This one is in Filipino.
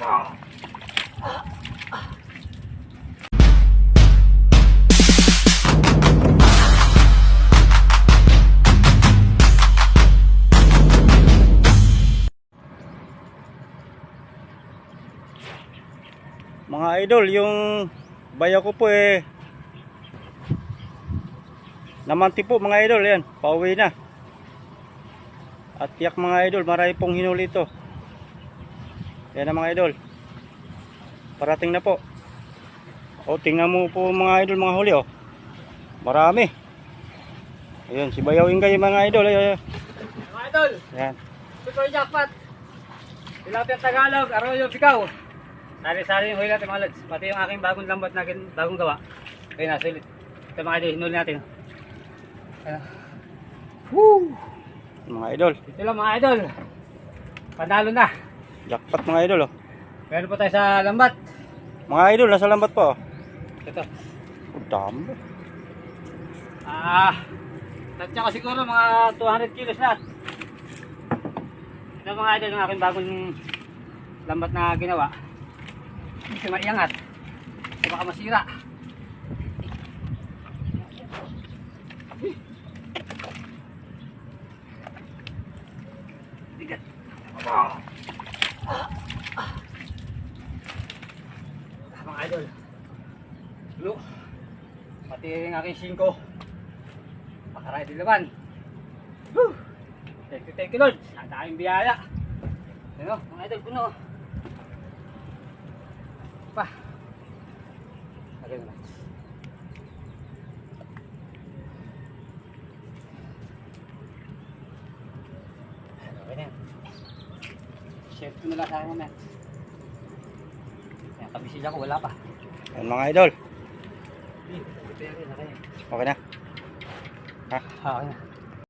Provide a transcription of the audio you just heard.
Mga idol, yung bayaw ko po namanti po mga idol, yan, pauwi na. At tiyak mga idol, marami pong hinuli ito. Yan na mga idol, parating na po. O tingnan mo po mga idol, mga huli marami. Ayun, si bayaw ingay mga idol. Mga idol, Yan. super jackpot. Tilapia Tagalog, Arroyo Bicao. Sari-sari yung huli natin mga lods. Pati yung aking bagong lambat na bagong gawa. Ayun na, sulit. Ito mga idol, hinuli natin. Ayun. Woo! Mga idol, Ito lang mga idol. Panalo na. jackpot mga idol. Meron po tayo sa lambat. Mga idol, nasa lambat po. Ito. Dami. Tansya ko siguro mga 200 kilos na. Ito mga idol, yung aking bagong lambat na ginawa. Hindi maiangat. Baka masira. Bigat. Mga idol. Blue. Pati yung aking 5. Pakaray din naman. Woo! Thank you Lord. Ang daming biyaya. Ano, mga idol, puno. Pa. Lagay mo na. Okay na yan. Share ko na lang sa akin na. Yan, kabisila ko, wala pa. Yan mga idol. Okay na. Okay na. Ha? Okay na.